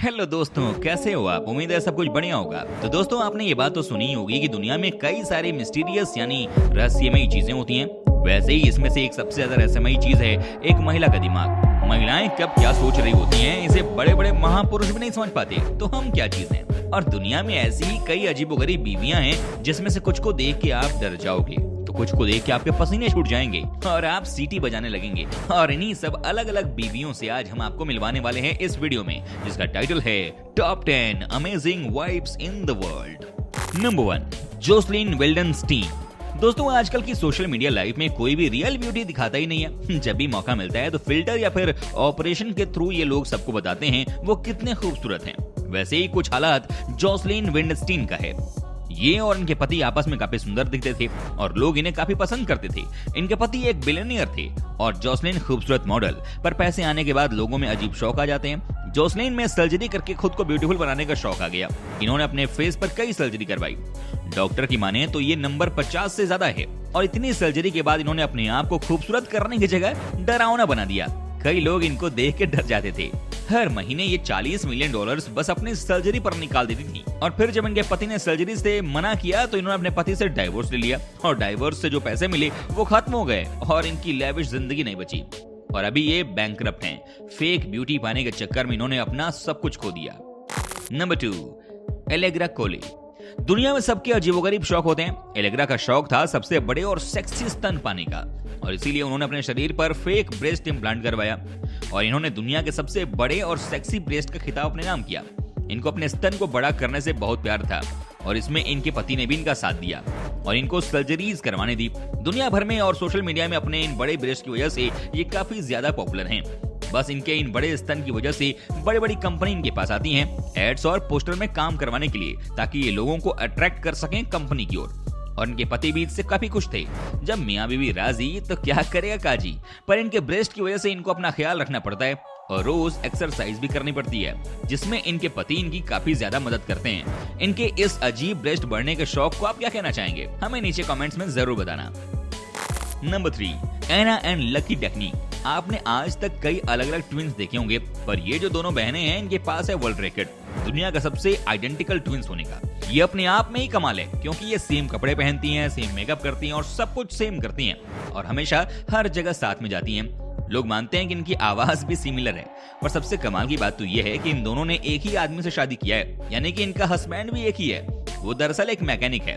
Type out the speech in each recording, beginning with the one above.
Hello दोस्तों, कैसे हो आप? उम्मीद है सब कुछ बढ़िया होगा। तो दोस्तों, आपने ये बात तो सुनी होगी कि दुनिया में कई सारे मिस्टीरियस यानी रहस्यमयी चीजें होती हैं। वैसे ही इसमें से एक सबसे ज्यादा रहस्यमयी चीज है एक महिला का दिमाग। महिलाएं कब क्या सोच रही होती हैं, इसे बड़े बड़े महापुरुष भी नहीं समझ पाते। तो हम क्या चीज हैं? और दुनिया में ऐसी ही कई अजीबोगरीब बीवियां हैं जिसमें से कुछ को देख के आप डर जाओगे, तो कुछ को देख के आपके पसीने छूट जाएंगे और आप सीटी बजाने लगेंगे। और इन्हीं सब अलग अलग बीवियों से आज हम आपको मिलवाने वाले हैं इस वीडियो में, जिसका टाइटल है top 10 amazing wives in the world. Number 1, Jocelyn Wildenstein. दोस्तों, आजकल की सोशल मीडिया लाइफ में कोई भी रियल ब्यूटी दिखाता ही नहीं है। जब भी मौका मिलता है तो फिल्टर या फिर ऑपरेशन के थ्रू ये लोग सबको बताते हैं वो कितने खूबसूरत हैं। वैसे ही कुछ हालात जोसलिन वेल्डनस्टीन का है। ये और इनके पति आपस में काफी सुंदर दिखते थे और लोग इन्हें काफी पसंद करते थे। इनके पति एक बिलियनियर थे और जोसलिन खूबसूरत मॉडल। पर पैसे आने के बाद लोगों में अजीब शौक आ जाते हैं। जोसलिन में सर्जरी करके खुद को ब्यूटीफुल बनाने का शौक आ गया। इन्होंने अपने फेस पर कई सर्जरी करवाई। डॉक्टर की माने तो ये नंबर 50 से ज्यादा है। और इतनी सर्जरी के बाद इन्होंने अपने आप को खूबसूरत करने की जगह डरावना बना दिया। कई लोग इनको देख के डर जाते थे। हर महीने ये $40 मिलियन बस अपनी सर्जरी पर निकाल देती थी। और फिर जब इनके पति ने सर्जरी से मना किया तो इन्होंने अपने पति से डाइवोर्स ले लिया। और डाइवोर्स से जो पैसे मिले वो खत्म हो गए और इनकी लेविश जिंदगी नहीं बची। और अभी ये बैंकरप्ट हैं। फेक ब्यूटी पाने के चक्कर में इन्होंने अपना सब कुछ खो दिया। Number 2, Allegra Coley. दुनिया में सबके अजीबोगरीब शौक होते हैं। एलेग्रा का शौक था सबसे बड़े और सेक्सी स्तन पाने का, और इसीलिए उन्होंने अपने शरीर पर फेक ब्रेस्ट इम्प्लांट करवाया और इन्होंने दुनिया के सबसे बड़े और सेक्सी ब्रेस्ट का खिताब अपने नाम किया। इनको अपने स्तन को बड़ा करने से बहुत प्यार था और इसमें इनके पति ने भी इनका साथ दिया और इनको सर्जरीज करवाने दी। दुनिया भर में और सोशल मीडिया में अपने इन बड़े ब्रेस्ट की वजह से ये काफी ज्यादा पॉपुलर हैं। बस इनके इन बड़े स्तन की वजह से बड़ी बड़ी कंपनी इनके पास आती हैं एड्स और पोस्टर में काम करवाने के लिए, ताकि ये लोगों को अट्रैक्ट कर सकें कंपनी की ओर। और इनके पति भी इससे काफी खुश थे। जब मियां बीवी राजी तो क्या करेगा काजी। पर इनके ब्रेस्ट की वजह से इनको अपना ख्याल रखना पड़ता है और रोज एक्सरसाइज भी करनी पड़ती है, जिसमें इनके पति इनकी काफी ज्यादा मदद करते हैं। इनके इस अजीब ब्रेस्ट बढ़ने के शौक को आप क्या कहना चाहेंगे? हमें नीचे कमेंट्स में जरूर बताना। Number 3, Anna and lucky technique. आपने आज तक कई अलग अलग ट्विंस देखे होंगे, पर ये जो दोनों बहनें हैं इनके पास है वर्ल्ड रिकॉर्ड दुनिया का सबसे आइडेंटिकल ट्विंस होने का। ये अपने आप में ही कमाल है, क्योंकि ये सेम कपड़े पहनती हैं, सेम मेकअप करती हैं और सब कुछ सेम करती हैं और हमेशा हर जगह साथ में जाती हैं। लोग मानते हैं कि इनकी आवाज भी सिमिलर है, पर सबसे कमाल की बात तो ये है कि इन दोनों ने एक ही आदमी से शादी किया है, यानी कि इनका हस्बैंड भी एक ही है। वो दरअसल एक मैकेनिक है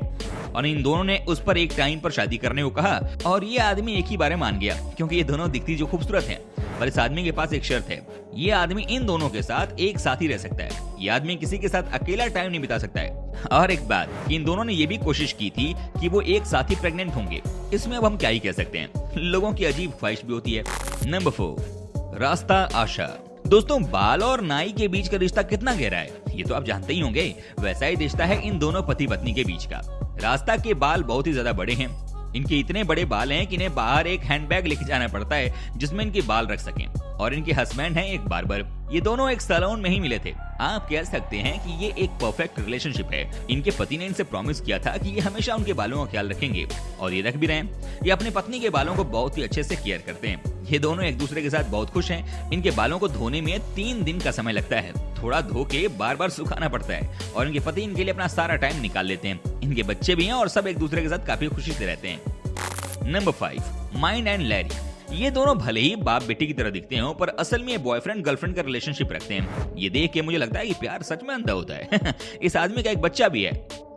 और इन दोनों ने उस पर एक टाइम पर शादी करने को कहा और ये आदमी एक ही बारे मान गया, क्योंकि ये दोनों दिखती जो खूबसूरत हैं। पर इस आदमी के पास एक शर्त है, ये आदमी इन दोनों के साथ एक साथ ही रह सकता है। ये आदमी किसी के साथ अकेला टाइम नहीं बिता सकता है। और एक बात कि इन दोनों ने ये भी कोशिश की थी कि वो एक साथ ही प्रेग्नेंट होंगे। इसमें अब हम क्या ही कह सकते हैं, लोगों की अजीब ख्वाहिश भी होती है। नंबर 4, रास्ता आशा। दोस्तों, बाल और नाई के बीच का रिश्ता कितना गहरा है ये तो आप जानते ही होंगे। वैसा ही रिश्ता है इन दोनों पति पत्नी के बीच का। रास्ता के बाल बहुत ही ज्यादा बड़े हैं। इनके इतने बड़े बाल हैं कि इन्हें बाहर एक हैंडबैग लेके जाना पड़ता है जिसमें इनके बाल रख सकें। और इनके हस्बैंड हैं एक बार्बर। ये दोनों एक सैलून में ही मिले थे। आप कह सकते हैं कि ये एक परफेक्ट रिलेशनशिप है। इनके पति ने इनसे प्रॉमिस किया था कि ये हमेशा उनके बालों का ख्याल रखेंगे और ये रख भी रहे हैं। ये अपनी पत्नी के बालों को बहुत ही अच्छे से केयर करते हैं। ये दोनों एक दूसरे के साथ बहुत खुश हैं। इनके बालों को धोने में 3 दिन का समय लगता है। थोड़ा धो के बार बार सुखाना पड़ता है और इनके पति इनके लिए अपना सारा टाइम निकाल लेते हैं। इनके बच्चे भी हैं और सब एक दूसरे के साथ काफी खुशी से रहते हैं। Number 5, mind and Larry. ये दोनों भले ही बाप बेटी की तरह दिखते हो, पर असल में बॉयफ्रेंड गर्लफ्रेंड का रिलेशनशिप रखते हैं। ये देख के मुझे लगता है कि प्यार सच में अंधा होता है। इस आदमी का एक बच्चा भी है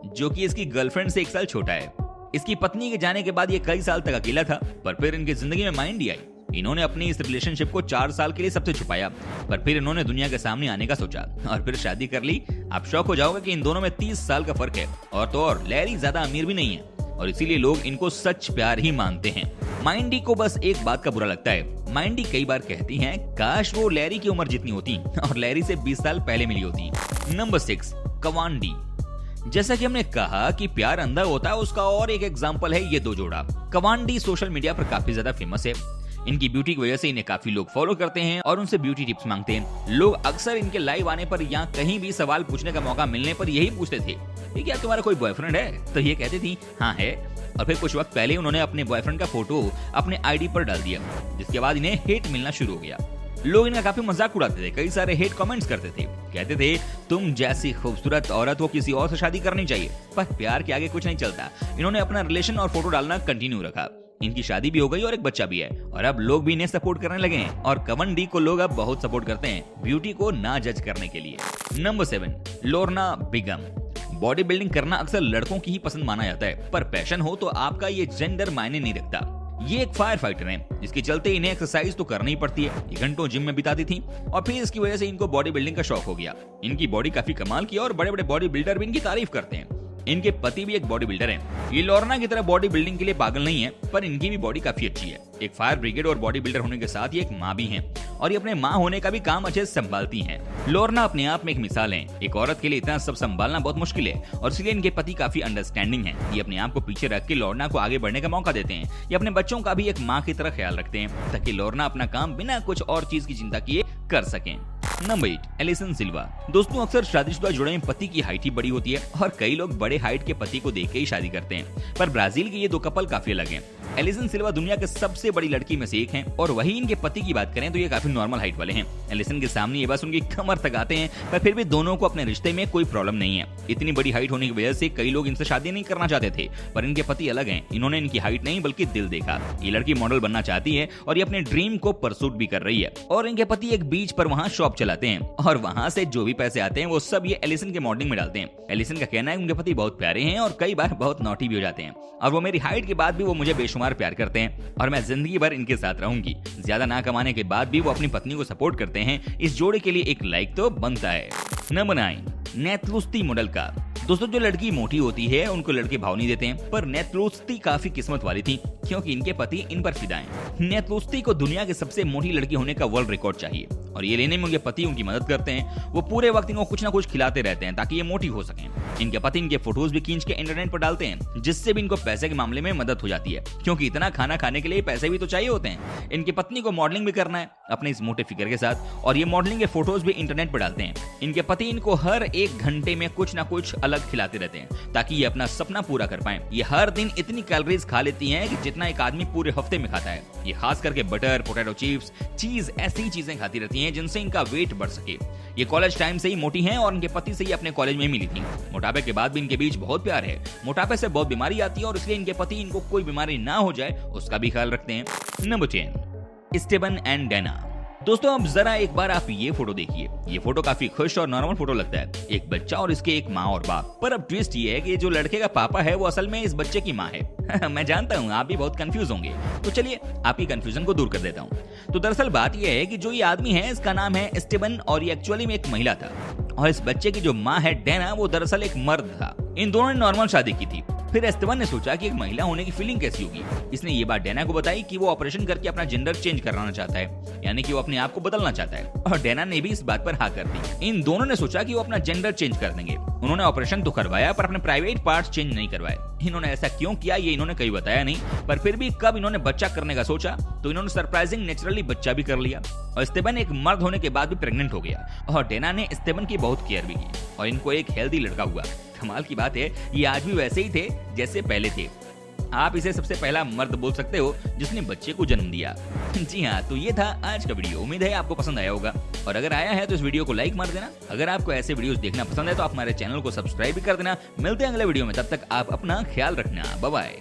जो कि इसकी गर्लफ्रेंड से 1 साल छोटा है। इसकी पत्नी के जाने के बाद ये कई साल तक अकेला था, पर फिर इनकी जिंदगी में माइंड आई। इन्होंने अपनी इस रिलेशनशिप को 4 साल के लिए सबसे छुपाया, पर फिर इन्होंने दुनिया के सामने आने का सोचा और फिर शादी कर ली। आप शॉक हो जाओगे कि इन दोनों में 30 साल का फर्क है। और तो और लैरी ज्यादा अमीर भी नहीं है और इसीलिए लोग इनको सच प्यार ही मानते हैं। माइंडी को बस एक बात का बुरा लगता है। माइंडी कई बार कहती हैं काश वो लैरी की उम्र जितनी होती और लैरी से 20 साल पहले मिली होती। नंबर 6, कवांडी। जैसा कि हमने कहा कि प्यार अंधा होता है, उसका और एक एग्जांपल है ये दो जोड़ा। कवांडी सोशल मीडिया पर काफी ज्यादा फेमस है। इनकी ब्यूटी की वजह से इन्हें काफी लोग फॉलो करते हैं और उनसे ब्यूटी टिप्स मांगते हैं। लोग अक्सर इनके लाइव आने पर या कहीं भी सवाल पूछने का मौका मिलने पर यही पूछते थे कि क्या तुम्हारा कोई बॉयफ्रेंड है? तो ये कहती थी हाँ है। और फिर कुछ वक्त पहले उन्होंने अपने बॉयफ्रेंड का फोटो अपने आईडी पर डाल दिया, जिसके बाद इन्हें हिट मिलना शुरू हो गया। लोग इनका काफी मजाक उड़ाते थे, कई सारे हेट कमेंट्स करते थे, कहते थे तुम जैसी खूबसूरत औरत को किसी और से शादी करनी चाहिए। पर प्यार के आगे कुछ नहीं चलता। इन्होंने अपना रिलेशन और फोटो डालना कंटिन्यू रखा। इनकी शादी भी हो गई और एक बच्चा भी है, और अब लोग भी इन्हें सपोर्ट करने लगे हैं। और कवन डी को लोग अब बहुत सपोर्ट करते हैं ब्यूटी को ना जज करने के लिए। Number 7, Lorna begin. Body building करना अक्सर लड़कों की ही पसंद माना जाता है, पर पैशन हो तो आपका ये जेंडर मायने नहीं रखता। ये एक फायर फाइटर है, जिसके चलते इन्हें एक्सरसाइज तो करनी ही पड़ती है। ये घंटों जिम में बिताती थी और फिर इसकी वजह से इनको बॉडी बिल्डिंग का शौक हो गया। इनकी बॉडी काफी कमाल की है और बड़े बड़े बॉडी बिल्डर भी इनकी तारीफ करते हैं। इनके पति भी एक बॉडी बिल्डर हैं। ये लोर्ना की तरह बॉडी बिल्डिंग के लिए पागल नहीं है, पर इनकी भी बॉडी काफी अच्छी है। एक फायर ब्रिगेड और बॉडी बिल्डर होने के साथ ये एक माँ भी हैं, और ये अपने माँ होने का भी काम अच्छे से संभालती हैं। लोर्ना अपने आप में एक मिसाल है। एक औरत के लिए इतना सब संभालना बहुत मुश्किल है, और इसलिए इनके पति काफी अंडरस्टैंडिंग हैं। ये अपने आप को पीछे रख के लोर्ना को आगे बढ़ने का मौका देते हैं। ये अपने बच्चों का भी एक माँ की तरह ख्याल रखते हैं, ताकि लोर्ना अपना काम बिना कुछ और चीज की चिंता किए कर सकें। नंबर 8, एलिसन सिल्वा। दोस्तों, अक्सर शादीशुदा जोड़े में पति की हाइट ही बड़ी होती है, और कई लोग बड़े हाइट के पति को देख के ही शादी करते हैं। पर ब्राजील के ये दो कपल काफी अलग हैं। एलिसन सिल्वा दुनिया के सबसे बड़ी लड़की में से एक हैं, और वही इनके पति की बात करें तो ये काफी नॉर्मल हाइट वाले हैं। एलिसन के सामने ये बस उनकी कमर तक आते हैं, पर फिर भी दोनों को अपने रिश्ते में कोई प्रॉब्लम नहीं है। इतनी बड़ी हाइट होने की वजह से कई लोग इनसे शादी नहीं करना चाहते थे, पर इनके पति अलग हैं। इन्होंने इनकी हाइट नहीं बल्कि दिल देखा। ये लड़की मॉडल बनना चाहती है और ये अपने ड्रीम को परसूट भी कर रही है। और इनके पति एक बीच पर वहाँ शॉप चलाते हैं, और वहाँ से जो भी पैसे आते हैं वो सब ये एलिसन के मॉडलिंग में डालते हैं। एलिसन का कहना है उनके पति बहुत प्यारे हैं और कई बार बहुत नॉटी भी हो जाते हैं, और वो मेरी हाइट के बाद भी वो मुझे बेशुमार प्यार करते हैं, और मैं जिंदगी भर इनके साथ रहूंगी। ज्यादा ना कमाने के बाद भी वो अपनी पत्नी को सपोर्ट करते हैं। इस जोड़े के लिए एक लाइक तो बनता है। नंबर 9, नेतलुस्ती मॉडल का। दोस्तों, जो लड़की मोटी होती है उनको लड़के भाव नहीं देते हैं, पर नेतलुस्ती काफी किस्मत वाली थी, क्योंकि इनके पति इन पर फिदा हैं। नेतलुस्ती को दुनिया की सबसे मोटी लड़की होने का वर्ल्ड रिकॉर्ड चाहिए, और ये लेने में उनके पति उनकी मदद करते हैं। वो पूरे वक्त इनको कुछ ना कुछ खिलाते रहते हैं ताकि ये मोटी हो सकें। इनके पति इनके फोटोज भी खींच के इंटरनेट पर डालते हैं, जिससे भी इनको पैसे के मामले में मदद हो जाती है, क्योंकि इतना खाना खाने के लिए पैसे भी तो चाहिए होते हैं। इनकी पत्नी को मॉडलिंग भी करना है अपने इस मोटे फिगर के साथ, और ये मॉडलिंग के फोटोज भी इंटरनेट पर डालते हैं। इनके पति इनको हर 1 घंटे में कुछ ना कुछ अलग खिलाते रहते हैं, ताकि ये अपना सपना पूरा कर पाएं। ये हर दिन इतनी कैलोरीज खा लेती हैं कि जितना एक आदमी पूरे हफ्ते में खाता है। ये खास करके बटर, पोटैटो चिप्स, चीज, ऐसी चीजें खाती रहती हैं जिनसे इनका वेट बढ़ सके। ये कॉलेज टाइम से ही मोटी हैं, और इनके पति से ही अपने कॉलेज में मिली थी। मोटापे के बाद भी इनके बीच बहुत प्यार है। मोटापे से बहुत बीमारी आती है, और इसलिए इनके पति इनको कोई बीमारी ना हो जाए उसका भी ख्याल रखते हैं। Number 10, Esteban and Dena. दोस्तों, अब जरा एक बार आप ये फोटो देखिए। ये फोटो काफी खुश और नॉर्मल फोटो लगता है, एक बच्चा और इसके एक माँ और बाप। पर अब ट्विस्ट ये है कि जो लड़के का पापा है वो असल में इस बच्चे की माँ है। मैं जानता हूँ आप भी बहुत कंफ्यूज होंगे, तो चलिए आपकी कंफ्यूजन को दूर कर देता हूँ। तो दरअसल बात यह है कि जो ये आदमी है इसका नाम है स्टेबन, और ये एक्चुअली में एक महिला था, और इस बच्चे की जो माँ है डेना, वो दरअसल एक मर्द था। इन दोनों ने नॉर्मल शादी की थी। फिर एस्टेबन ने सोचा कि एक महिला होने की फीलिंग कैसी होगी। इसने ये बात डेना को बताई कि वो ऑपरेशन करके अपना जेंडर चेंज कराना चाहता है, यानी कि वो अपने आप को बदलना चाहता है, और डेना ने भी इस बात पर हाँ कर दी। इन दोनों ने सोचा कि वो अपना जेंडर चेंज कर देंगे। उन्होंने ऑपरेशन तो करवाया, पर अपने प्राइवेट पार्ट्स चेंज नहीं करवाए। इन्होंने ऐसा क्यों किया ये इन्होंने कहीं बताया नहीं, पर फिर भी कब इन्होंने बच्चा करने का सोचा तो इन्होंने सरप्राइजिंग नेचुरली बच्चा भी कर लिया, और स्टेबन एक मर्द होने के बाद भी प्रेग्नेंट हो गया, और डेना ने स्टेबन की बहुत केयर भी की, और इनको एक हेल्दी लड़का हुआ। कमाल की बात है, ये आज भी वैसे ही थे जैसे पहले थे। आप इसे सबसे पहला मर्द बोल सकते हो जिसने बच्चे को जन्म दिया। जी हाँ, तो ये था आज का वीडियो। उम्मीद है आपको पसंद आया होगा, और अगर आया है तो इस वीडियो को लाइक मार देना। अगर आपको ऐसे वीडियोस देखना पसंद है तो आप हमारे चैनल को सब्सक्राइब भी कर देना। मिलते हैं अगले वीडियो में, तब तक आप अपना ख्याल रखना। Bye bye.